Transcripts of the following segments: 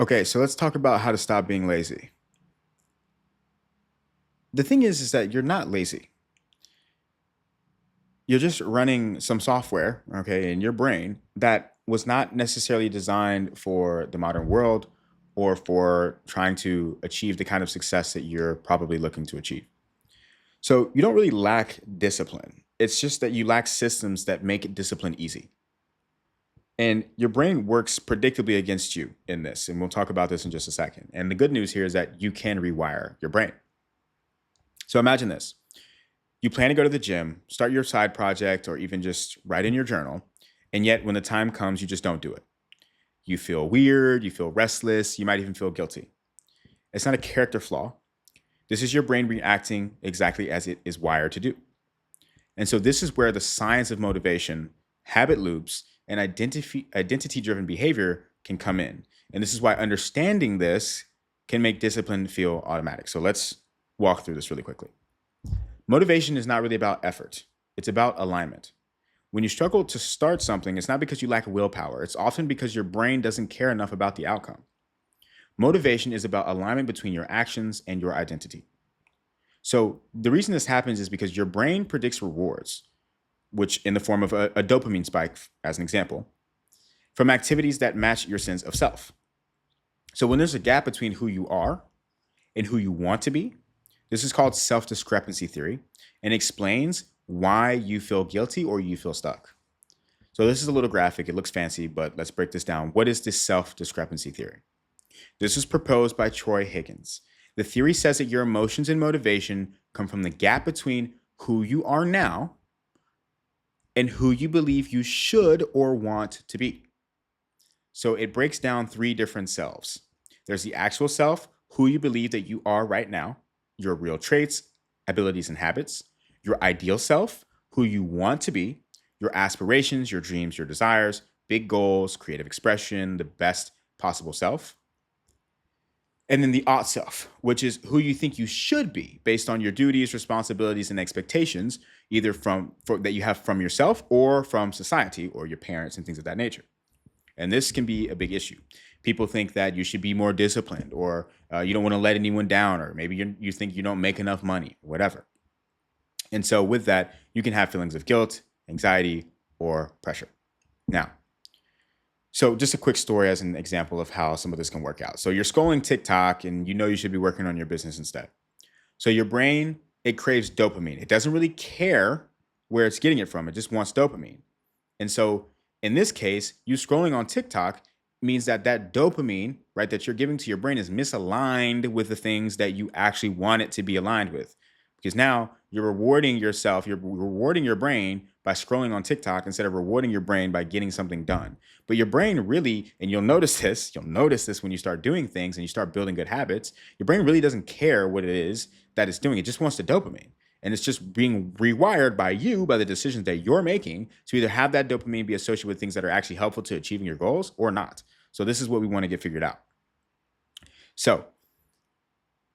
Okay, so let's talk about how to stop being lazy. The thing is that you're not lazy. You're just running some software, okay, in your brain that was not necessarily designed for the modern world or for trying to achieve the kind of success that you're probably looking to achieve. So you don't really lack discipline. It's just that you lack systems that make discipline easy. And your brain works predictably against you in this. And we'll talk about this in just a second. And the good news here is that you can rewire your brain. So imagine this. You plan to go to the gym, start your side project, or even just write in your journal. And yet, when the time comes, you just don't do it. You feel weird, you feel restless, you might even feel guilty. It's not a character flaw. This is your brain reacting exactly as it is wired to do. And so, this is where the science of motivation, habit loops, and identity driven behavior can come in. And this is why understanding this can make discipline feel automatic. So, let's walk through this really quickly. Motivation is not really about effort, it's about alignment. When you struggle to start something, it's not because you lack willpower, it's often because your brain doesn't care enough about the outcome. Motivation is about alignment between your actions and your identity. So, the reason this happens is because your brain predicts rewards, which in the form of a dopamine spike, as an example, from activities that match your sense of self. So, when there's a gap between who you are and who you want to be, this is called self-discrepancy theory and explains why you feel guilty or you feel stuck. So this is a little graphic. It looks fancy, but let's break this down. What is this self-discrepancy theory? This was proposed by Troy Higgins. The theory says that your emotions and motivation come from the gap between who you are now and who you believe you should or want to be. So it breaks down three different selves. There's the actual self, who you believe that you are right now, your real traits, abilities, and habits, your ideal self, who you want to be, your aspirations, your dreams, your desires, big goals, creative expression, the best possible self. And then the ought self, which is who you think you should be based on your duties, responsibilities, and expectations, either that you have from yourself or from society or your parents and things of that nature. And this can be a big issue. People think that you should be more disciplined, or you don't want to let anyone down, or maybe you think you don't make enough money, whatever. And so, with that, you can have feelings of guilt, anxiety, or pressure. Now, so just a quick story as an example of how some of this can work out. So, you're scrolling TikTok and you know you should be working on your business instead. So, your brain, it craves dopamine. It doesn't really care where it's getting it from, it just wants dopamine. And so, in this case, you scrolling on TikTok means that that dopamine, right, that you're giving to your brain is misaligned with the things that you actually want it to be aligned with. Because now you're rewarding yourself, you're rewarding your brain by scrolling on TikTok instead of rewarding your brain by getting something done. But your brain really, and you'll notice this when you start doing things and you start building good habits, your brain really doesn't care what it is that it's doing. It just wants the dopamine. And it's just being rewired by you, by the decisions that you're making to either have that dopamine be associated with things that are actually helpful to achieving your goals or not. So this is what we want to get figured out. So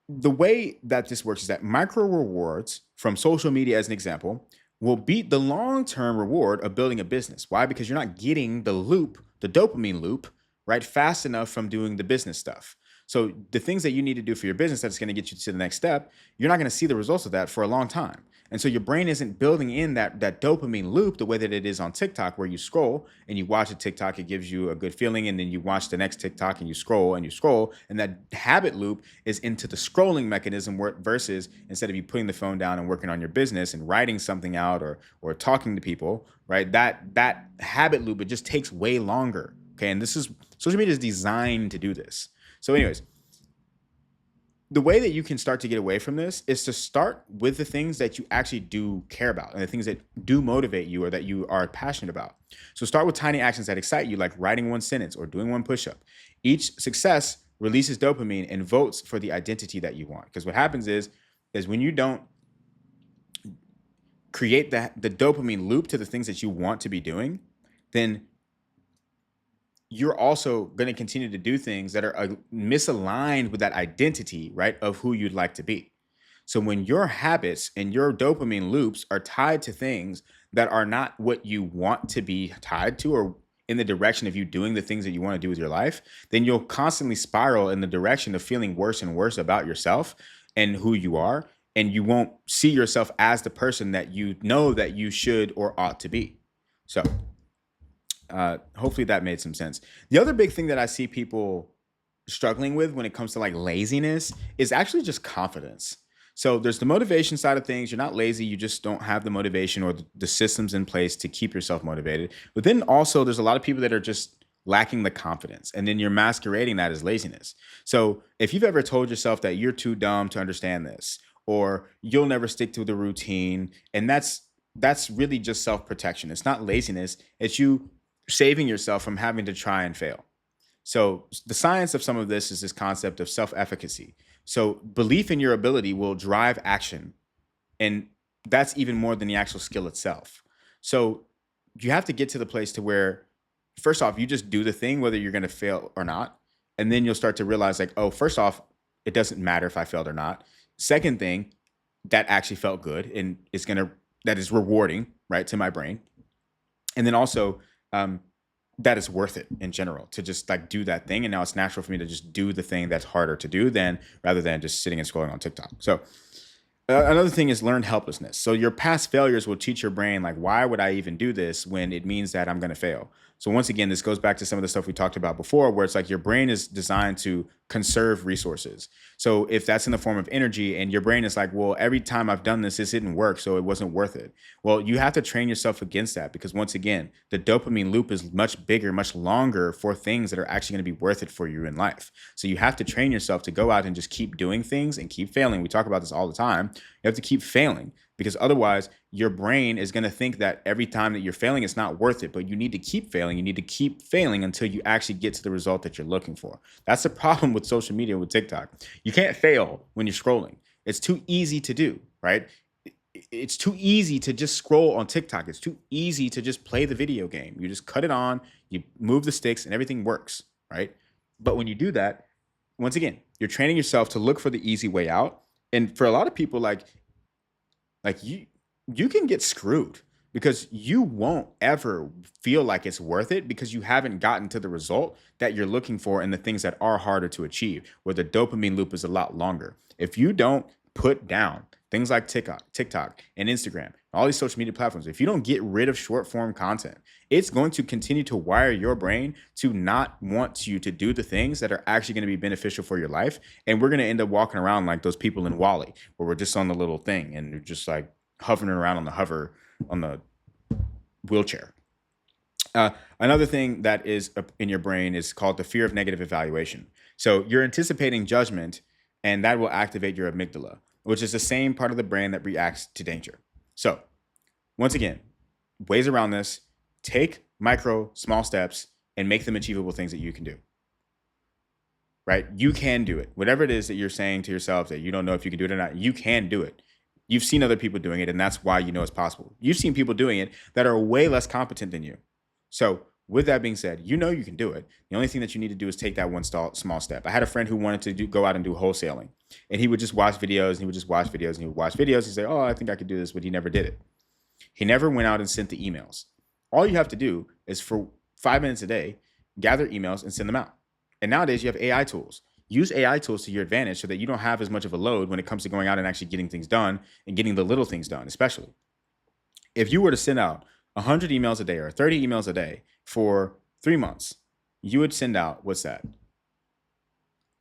the way that this works is that micro rewards from social media, as an example, will beat the long-term reward of building a business. Why? Because you're not getting the loop, the dopamine loop, right, fast enough from doing the business stuff. So the things that you need to do for your business that's going to get you to the next step, you're not going to see the results of that for a long time. And so your brain isn't building in that dopamine loop the way that it is on TikTok, where you scroll and you watch a TikTok, it gives you a good feeling, and then you watch the next TikTok and you scroll and you scroll, and that habit loop is into the scrolling mechanism versus instead of you putting the phone down and working on your business and writing something out or talking to people, right? That habit loop, it just takes way longer. Okay, and this is social media is designed to do this. So, anyways, the way that you can start to get away from this is to start with the things that you actually do care about and the things that do motivate you or that you are passionate about. So start with tiny actions that excite you, like writing one sentence or doing one push-up. Each success releases dopamine and votes for the identity that you want. Because what happens is when you don't create the dopamine loop to the things that you want to be doing, then you're also going to continue to do things that are misaligned with that identity, right, of who you'd like to be. So when your habits and your dopamine loops are tied to things that are not what you want to be tied to, or in the direction of you doing the things that you want to do with your life, then you'll constantly spiral in the direction of feeling worse and worse about yourself and who you are. And you won't see yourself as the person that you know that you should or ought to be. So hopefully that made some sense. The other big thing that I see people struggling with when it comes to like laziness is actually just confidence. So there's the motivation side of things. You're not lazy, you just don't have the motivation or the systems in place to keep yourself motivated. But then also there's a lot of people that are just lacking the confidence, and then you're masquerading that as laziness. So if you've ever told yourself that you're too dumb to understand this, or you'll never stick to the routine, and that's really just self-protection. It's not laziness, it's you saving yourself from having to try and fail. So the science of some of this is this concept of self-efficacy. So belief in your ability will drive action, and that's even more than the actual skill itself. So you have to get to the place to where, first off, you just do the thing whether you're going to fail or not, and then you'll start to realize like, oh, first off, it doesn't matter if I failed or not. Second thing, that actually felt good and that is rewarding, right, to my brain. And then also, that is worth it in general to just like do that thing. And now it's natural for me to just do the thing that's harder to do rather than just sitting and scrolling on TikTok. So another thing is learned helplessness. So your past failures will teach your brain, like, why would I even do this when it means that I'm going to fail? So once again, this goes back to some of the stuff we talked about before, where it's like your brain is designed to conserve resources. So if that's in the form of energy and your brain is like, well, every time I've done this didn't work, so it wasn't worth it. Well, you have to train yourself against that, because once again, the dopamine loop is much bigger, much longer for things that are actually going to be worth it for you in life. So you have to train yourself to go out and just keep doing things and keep failing. We talk about this all the time. You have to keep failing, because otherwise your brain is going to think that every time that you're failing, it's not worth it. But you need to keep failing. You need to keep failing until you actually get to the result that you're looking for. That's the problem with social media, with TikTok. You can't fail when you're scrolling. It's too easy to do, right? It's too easy to just scroll on TikTok. It's too easy to just play the video game. You just cut it on, you move the sticks, and everything works, right? But when you do that, once again, you're training yourself to look for the easy way out. And for a lot of people, like you can get screwed, because you won't ever feel like it's worth it, because you haven't gotten to the result that you're looking for and the things that are harder to achieve, where the dopamine loop is a lot longer. If you don't put down things like TikTok and Instagram, all these social media platforms, if you don't get rid of short form content, it's going to continue to wire your brain to not want you to do the things that are actually going to be beneficial for your life. And we're going to end up walking around like those people in Wall-E, where we're just on the little thing and you're just like hovering around on the wheelchair. Another thing that is in your brain is called the fear of negative evaluation. So you're anticipating judgment, and that will activate your amygdala, which is the same part of the brain that reacts to danger. So once again, ways around this: take small steps and make them achievable things that you can do, right? You can do it. Whatever it is that you're saying to yourself that you don't know if you can do it or not, you can do it. You've seen other people doing it, and that's why you know it's possible. You've seen people doing it that are way less competent than you. So with that being said, you know you can do it. The only thing that you need to do is take that one small step. I had a friend who wanted to go out and do wholesaling, and he would just watch videos, and he would just watch videos, and he would watch videos. He'd say, oh, I think I could do this, but he never did it. He never went out and sent the emails. All you have to do is, for 5 minutes a day, gather emails and send them out. And nowadays you have AI tools. Use AI tools to your advantage so that you don't have as much of a load when it comes to going out and actually getting things done, and getting the little things done. Especially if you were to send out 100 emails a day or 30 emails a day for 3 months, you would send out, what's that?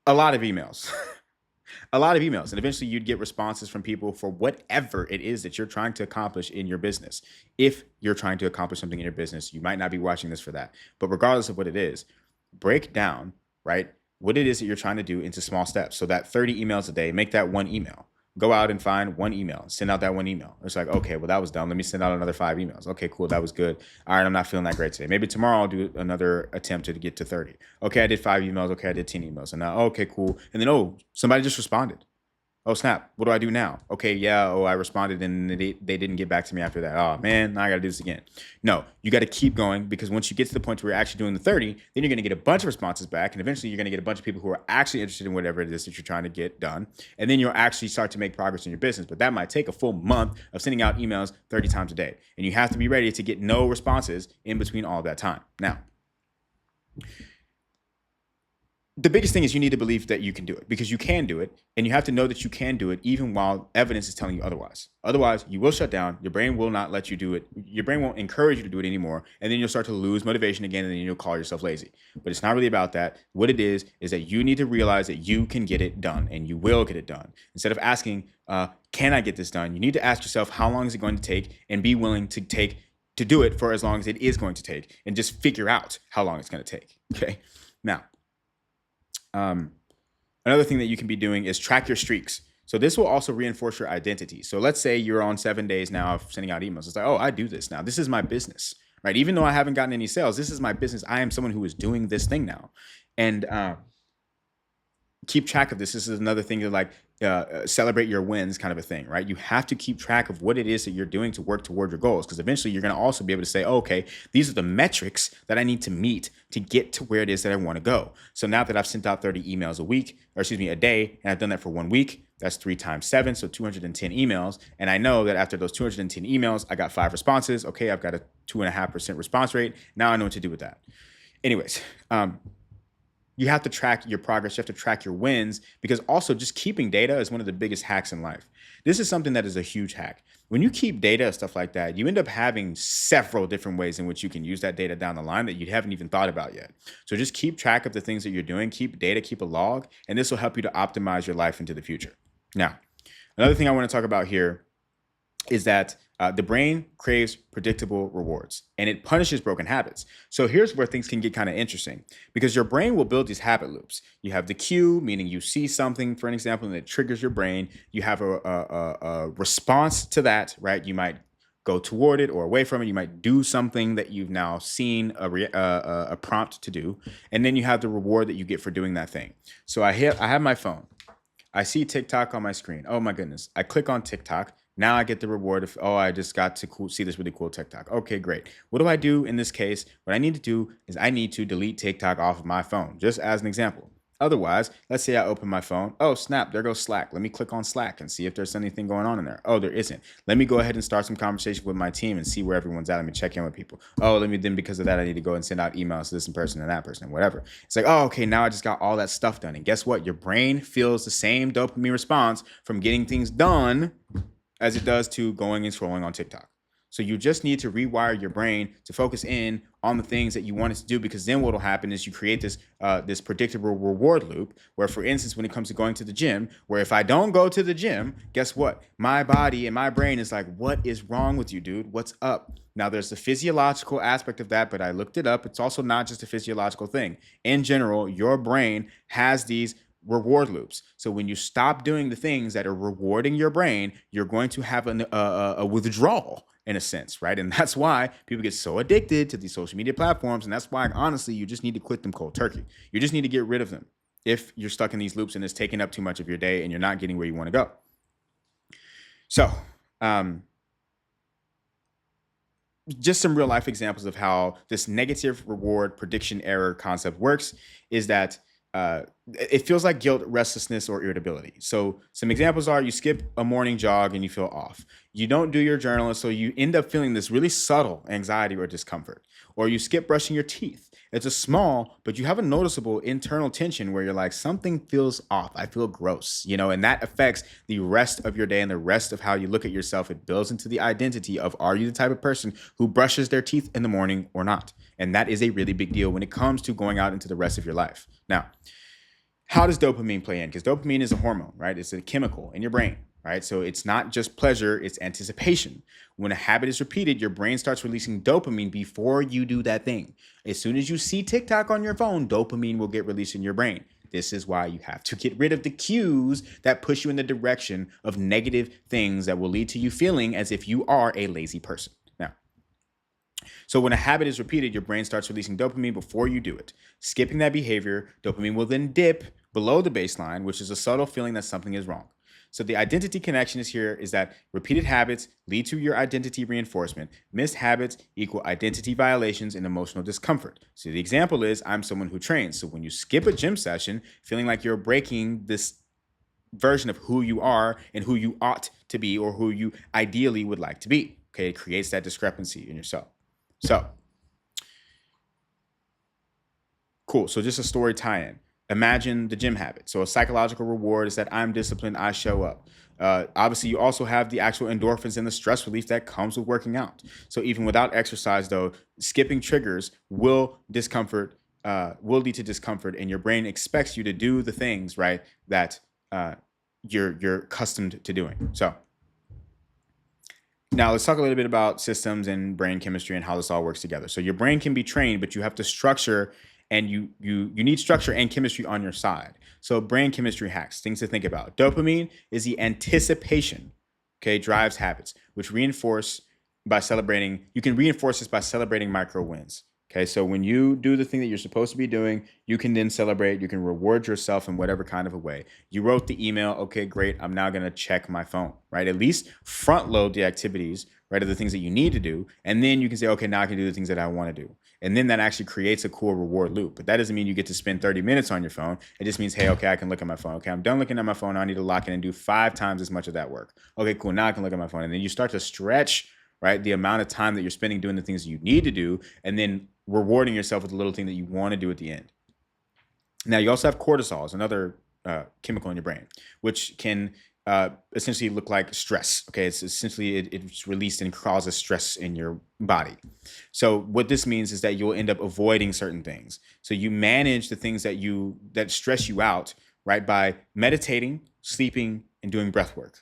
A lot of emails. A lot of emails. And eventually you'd get responses from people for whatever it is that you're trying to accomplish in your business. If you're trying to accomplish something in your business, you might not be watching this for that. But regardless of what it is, break down, right, what it is that you're trying to do into small steps. So that 30 emails a day, make that one email. Go out and find one email, send out that one email. It's like, okay, well, that was done. Let me send out another 5 emails. Okay, cool. That was good. All right, I'm not feeling that great today. Maybe tomorrow I'll do another attempt to get to 30. Okay, I did 5 emails. Okay, I did 10 emails. And now, okay, cool. And then, oh, somebody just responded. Oh, snap. What do I do now? Okay, yeah. Oh, I responded and they didn't get back to me after that. Oh, man, now I got to do this again. No, you got to keep going, because once you get to the point where you're actually doing the 30, then you're going to get a bunch of responses back. And eventually you're going to get a bunch of people who are actually interested in whatever it is that you're trying to get done. And then you'll actually start to make progress in your business. But that might take a full month of sending out emails 30 times a day. And you have to be ready to get no responses in between all that time. Now, The biggest thing is you need to believe that you can do it, because you can do it, and you have to know that you can do it even while evidence is telling you otherwise. Otherwise, you will shut down. Your brain will not let you do it. Your brain won't encourage you to do it anymore, and then you'll start to lose motivation again, and then you'll call yourself lazy. But it's not really about that. What it is that you need to realize that you can get it done, and you will get it done. Instead of asking, can I get this done? You need to ask yourself, how long is it going to take, and be willing to do it for as long as it is going to take, and just figure out how long it's going to take. Okay. Now, um, another thing that you can be doing is track your streaks. So this will also reinforce your identity. So let's say you're on 7 days now of sending out emails. It's like, oh, I do this now. This is my business, right? Even though I haven't gotten any sales, this is my business. I am someone who is doing this thing now. And keep track of this. This is another thing to like celebrate your wins, kind of a thing, right? You have to keep track of what it is that you're doing to work toward your goals, because eventually you're going to also be able to say, oh, okay, these are the metrics that I need to meet to get to where it is that I want to go. So now that I've sent out 30 emails a day, and I've done that for 1 week, that's 3 times 7, so 210 emails. And I know that after those 210 emails, I got 5 responses. Okay, I've got a 2.5% response rate. Now I know what to do with that. Anyways, you have to track your progress. You have to track your wins, because also just keeping data is one of the biggest hacks in life. This is something that is a huge hack. When you keep data and stuff like that, you end up having several different ways in which you can use that data down the line that you haven't even thought about yet. So just keep track of the things that you're doing, keep data, keep a log, and this will help you to optimize your life into the future. Now, another thing I want to talk about here is that the brain craves predictable rewards, and it punishes broken habits. So here's where things can get kind of interesting, because your brain will build these habit loops. You have the cue, meaning you see something, for an example, and it triggers your brain. You have a response to that, right? You might go toward it or away from it. You might do something that you've now seen a prompt to do, and then you have the reward that you get for doing that thing. So I have my phone. I see TikTok on my screen. Oh my goodness. I click on TikTok. Now I get the reward of, oh, I just got to see this really cool TikTok. Okay, great. What do I do in this case? What I need to do is I need to delete TikTok off of my phone, just as an example. Otherwise, let's say I open my phone. Oh, snap, there goes Slack. Let me click on Slack and see if there's anything going on in there. Oh, there isn't. Let me go ahead and start some conversation with my team and see where everyone's at. Let me check in with people. Oh, then because of that, I need to go and send out emails to this person and that person and whatever. It's like, oh, okay, now I just got all that stuff done. And guess what? Your brain feels the same dopamine response from getting things done as it does to going and scrolling on TikTok. So you just need to rewire your brain to focus in on the things that you want it to do, because then what will happen is you create this predictable reward loop where, for instance, when it comes to going to the gym, where if I don't go to the gym, guess what? My body and my brain is like, what is wrong with you, dude? What's up? Now, there's the physiological aspect of that, but I looked it up. It's also not just a physiological thing. In general, your brain has these reward loops. So when you stop doing the things that are rewarding your brain, you're going to have a withdrawal, in a sense, right? And that's why people get so addicted to these social media platforms. And that's why, honestly, you just need to quit them cold turkey. You just need to get rid of them if you're stuck in these loops and it's taking up too much of your day and you're not getting where you want to go. So, just some real life examples of how this negative reward prediction error concept works is that it feels like guilt, restlessness, or irritability. So some examples are: you skip a morning jog and you feel off. You don't do your journal, so you end up feeling this really subtle anxiety or discomfort. Or you skip brushing your teeth. It's a small, but you have a noticeable internal tension where you're like, something feels off. I feel gross, and that affects the rest of your day and the rest of how you look at yourself. It builds into the identity of, are you the type of person who brushes their teeth in the morning or not? And that is a really big deal when it comes to going out into the rest of your life. Now, how does dopamine play in? Because dopamine is a hormone, right? It's a chemical in your brain, right? So it's not just pleasure, it's anticipation. When a habit is repeated, your brain starts releasing dopamine before you do that thing. As soon as you see TikTok on your phone, dopamine will get released in your brain. This is why you have to get rid of the cues that push you in the direction of negative things that will lead to you feeling as if you are a lazy person. Now, so when a habit is repeated, your brain starts releasing dopamine before you do it. Skipping that behavior, dopamine will then dip below the baseline, which is a subtle feeling that something is wrong. So the identity connection is that repeated habits lead to your identity reinforcement. Missed habits equal identity violations and emotional discomfort. So the example is, I'm someone who trains. So when you skip a gym session, feeling like you're breaking this version of who you are and who you ought to be, or who you ideally would like to be. Okay, it creates that discrepancy in yourself. So Cool. So just a story tie-in. Imagine the gym habit. So a psychological reward is that I'm disciplined, I show up. Obviously, you also have the actual endorphins and the stress relief that comes with working out. So even without exercise, though, skipping triggers will lead to discomfort, and your brain expects you to do the things right that uh, you're accustomed to doing. So now let's talk a little bit about systems and brain chemistry and how this all works together. So your brain can be trained, but you have to structure, and you need structure and chemistry on your side. So brain chemistry hacks, things to think about. Dopamine is the anticipation, okay, drives habits, which reinforce by celebrating. You can reinforce this by celebrating micro wins. Okay, so when you do the thing that you're supposed to be doing, you can then celebrate, you can reward yourself in whatever kind of a way. You wrote the email, okay, great. I'm now going to check my phone, right? At least front load the activities, right, of the things that you need to do. And then you can say, okay, now I can do the things that I want to do. And then that actually creates a cool reward loop. But that doesn't mean you get to spend 30 minutes on your phone. It just means, hey, okay, I can look at my phone. Okay, I'm done looking at my phone. I need to lock in and do 5 times as much of that work. Okay, cool. Now I can look at my phone. And then you start to stretch, right, the amount of time that you're spending doing the things you need to do, and then rewarding yourself with the little thing that you want to do at the end. Now, you also have cortisol, is another chemical in your brain, which can essentially look like stress. Okay, it's essentially it's released and causes stress in your body. So what this means is that you'll end up avoiding certain things. So you manage the things that stress you out, right, by meditating, sleeping, and doing breath work.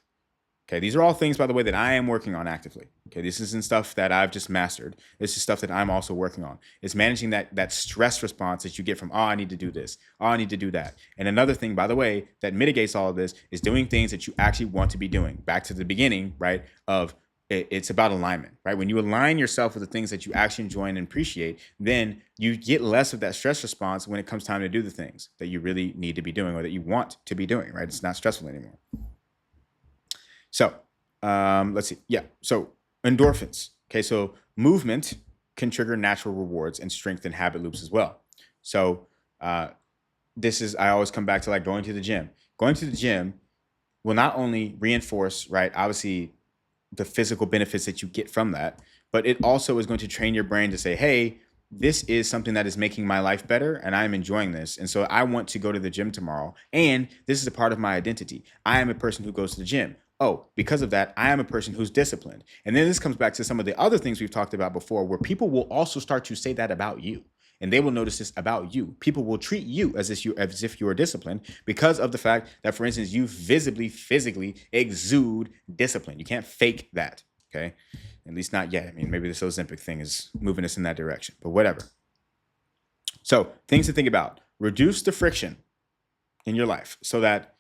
Okay, these are all things, by the way, that I am working on actively. Okay, this isn't stuff that I've just mastered. This is stuff that I'm also working on. It's managing that stress response that you get from, oh, I need to do this, oh, I need to do that. And another thing, by the way, that mitigates all of this is doing things that you actually want to be doing. Back to the beginning, right, of it's about alignment, right? When you align yourself with the things that you actually enjoy and appreciate, then you get less of that stress response when it comes time to do the things that you really need to be doing or that you want to be doing, right? It's not stressful anymore. So let's see. Yeah. So endorphins. Okay. So movement can trigger natural rewards and strengthen habit loops as well. So uh, I always come back to like going to the gym. Going to the gym will not only reinforce, right, obviously the physical benefits that you get from that, but it also is going to train your brain to say, hey, this is something that is making my life better and I'm enjoying this. And so I want to go to the gym tomorrow. And this is a part of my identity. I am a person who goes to the gym. Oh, because of that, I am a person who's disciplined. And then this comes back to some of the other things we've talked about before, where people will also start to say that about you. And they will notice this about you. People will treat you as if you are disciplined because of the fact that, for instance, you visibly, physically exude discipline. You can't fake that. Okay. At least not yet. I mean, maybe this Ozempic thing is moving us in that direction, but whatever. So things to think about: reduce the friction in your life so that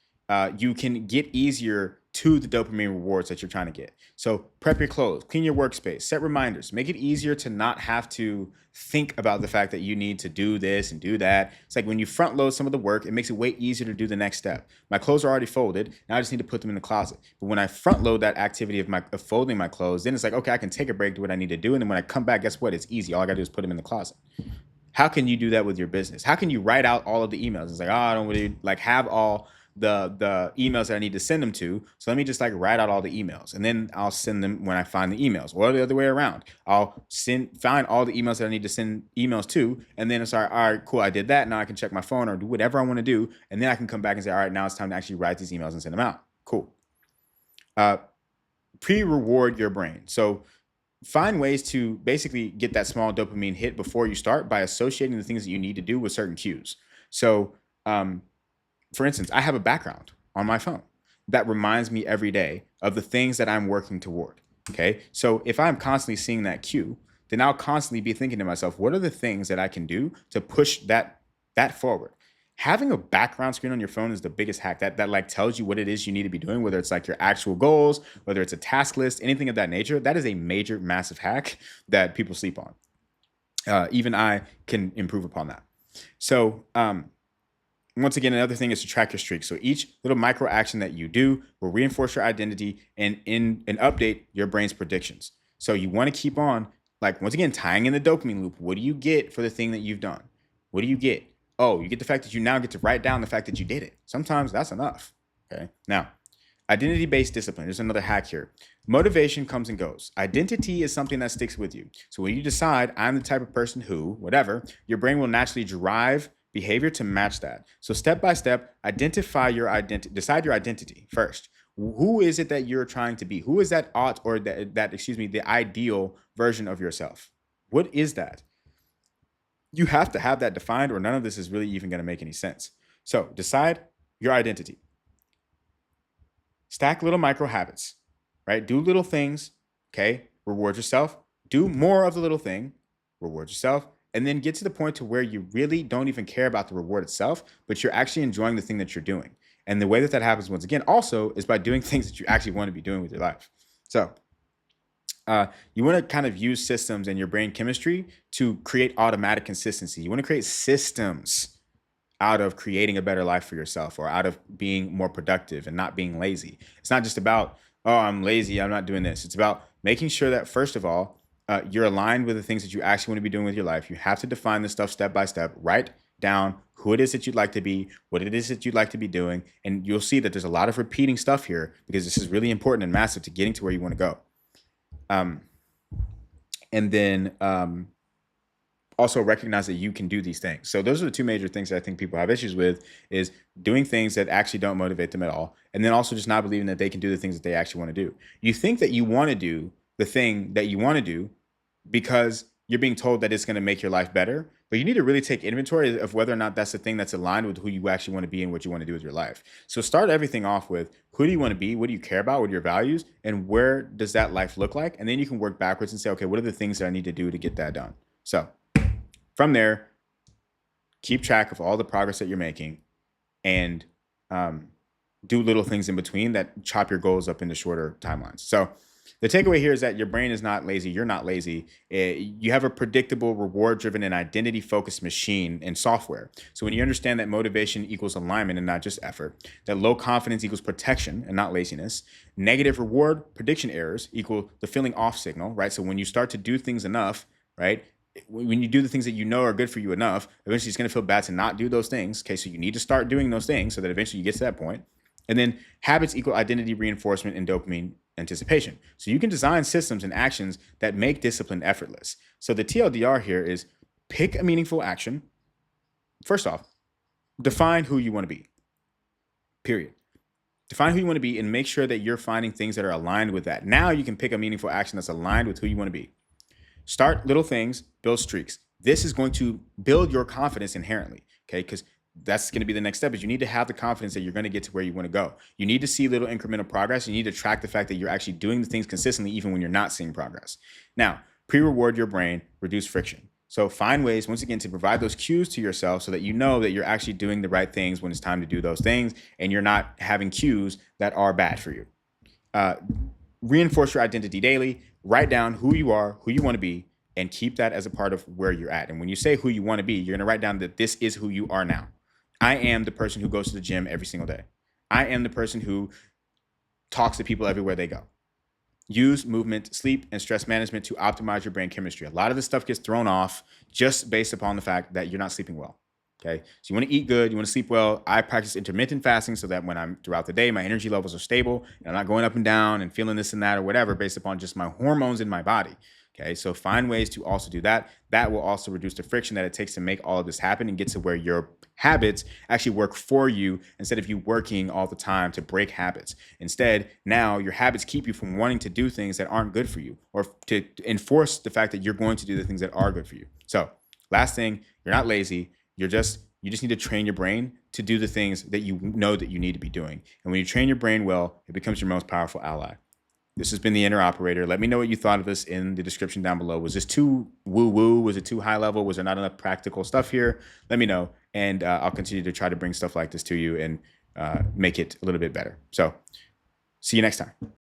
you can get easier to the dopamine rewards that you're trying to get. So prep your clothes, clean your workspace, set reminders, make it easier to not have to think about the fact that you need to do this and do that. It's like when you front load some of the work, it makes it way easier to do the next step. My clothes are already folded. Now I just need to put them in the closet. But when I front load that activity of folding my clothes, then it's like, okay, I can take a break, do what I need to do. And then when I come back, guess what? It's easy. All I gotta do is put them in the closet. How can you do that with your business? How can you write out all of the emails? It's like, oh, I don't really like have all the emails that I need to send them to. So let me just like write out all the emails, and then I'll send them when I find the emails, or the other way around. I'll find all the emails that I need to send emails to, and then it's all right, cool, I did that. Now I can check my phone or do whatever I want to do, and then I can come back and say, all right, now it's time to actually write these emails and send them out. Cool. Pre-reward your brain. So find ways to basically get that small dopamine hit before you start by associating the things that you need to do with certain cues. So for instance, I have a background on my phone that reminds me every day of the things that I'm working toward. Okay. So if I'm constantly seeing that cue, then I'll constantly be thinking to myself, what are the things that I can do to push that forward? Having a background screen on your phone is the biggest hack that like tells you what it is you need to be doing, whether it's like your actual goals, whether it's a task list, anything of that nature. That is a major, massive hack that people sleep on. Even I can improve upon that. So, once again, another thing is to track your streaks. So each little micro action that you do will reinforce your identity and update your brain's predictions. So you want to keep on, like, once again, tying in the dopamine loop. What do you get for the thing that you've done? What do you get? Oh, you get the fact that you now get to write down the fact that you did it. Sometimes that's enough. Okay. Now, Identity-based discipline. There's another hack here. Motivation comes and goes. Identity is something that sticks with you. So when you decide, I'm the type of person who, whatever, your brain will naturally drive behavior to match that. So step by step, identify your identity, decide your identity first. Who is it that you're trying to be? Who is that the ideal version of yourself? What is that? You have to have that defined, or none of this is really even going to make any sense. So decide your identity. Stack little micro habits, right? Do little things, okay? Reward yourself. Do more of the little thing, reward yourself, and then get to the point to where you really don't even care about the reward itself, but you're actually enjoying the thing that you're doing. And the way that happens, once again, also is by doing things that you actually want to be doing with your life. So you want to kind of use systems and your brain chemistry to create automatic consistency. You want to create systems out of creating a better life for yourself, or out of being more productive and not being lazy. It's not just about, oh, I'm lazy, I'm not doing this. It's about making sure that, first of all, you're aligned with the things that you actually want to be doing with your life. You have to define this stuff step by step. Write down who it is that you'd like to be, what it is that you'd like to be doing. And you'll see that there's a lot of repeating stuff here, because this is really important and massive to getting to where you want to go. And then also recognize that you can do these things. So those are the two major things that I think people have issues with, is doing things that actually don't motivate them at all. And then also just not believing that they can do the things that they actually want to do. You think that you want to do the thing that you want to do because you're being told that it's going to make your life better, but you need to really take inventory of whether or not that's the thing that's aligned with who you actually want to be and what you want to do with your life. So start everything off with, who do you want to be? What do you care about? What are your values? And where does that life look like? And then you can work backwards and say, okay, what are the things that I need to do to get that done? So from there, keep track of all the progress that you're making, and do little things in between that chop your goals up into shorter timelines. So the takeaway here is that your brain is not lazy. You're not lazy. You have a predictable, reward-driven, and identity-focused machine and software. So when you understand that motivation equals alignment and not just effort, that low confidence equals protection and not laziness, negative reward prediction errors equal the feeling off signal, right? So when you start to do things enough, right? When you do the things that you know are good for you enough, eventually it's going to feel bad to not do those things. Okay, so you need to start doing those things so that eventually you get to that point. And then habits equal identity reinforcement and dopamine anticipation. So you can design systems and actions that make discipline effortless. So the TLDR here is, pick a meaningful action. First off, define who you want to be. Period. Define who you want to be and make sure that you're finding things that are aligned with that. Now you can pick a meaningful action that's aligned with who you want to be. Start little things, build streaks. This is going to build your confidence inherently, okay? Because that's going to be the next step, is you need to have the confidence that you're going to get to where you want to go. You need to see little incremental progress. You need to track the fact that you're actually doing the things consistently, even when you're not seeing progress. Now, pre-reward your brain, reduce friction. So find ways, once again, to provide those cues to yourself so that you know that you're actually doing the right things when it's time to do those things, and you're not having cues that are bad for you. Reinforce your identity daily. Write down who you are, who you want to be, and keep that as a part of where you're at. And when you say who you want to be, you're going to write down that this is who you are now. I am the person who goes to the gym every single day. I am the person who talks to people everywhere they go. Use movement, sleep, and stress management to optimize your brain chemistry. A lot of this stuff gets thrown off just based upon the fact that you're not sleeping well. Okay, so you want to eat good, you want to sleep well. I practice intermittent fasting so that when I'm throughout the day, my energy levels are stable and I'm not going up and down and feeling this and that or whatever based upon just my hormones in my body. Okay, so find ways to also do that. That will also reduce the friction that it takes to make all of this happen and get to where your habits actually work for you instead of you working all the time to break habits. Instead, now your habits keep you from wanting to do things that aren't good for you, or to enforce the fact that you're going to do the things that are good for you. So last thing, you're not lazy. You just need to train your brain to do the things that you know that you need to be doing. And when you train your brain well, it becomes your most powerful ally. This has been the Inner Operator. Let me know what you thought of this in the description down below. Was this too woo-woo? Was it too high level? Was there not enough practical stuff here? Let me know, and I'll continue to try to bring stuff like this to you and make it a little bit better. So see you next time.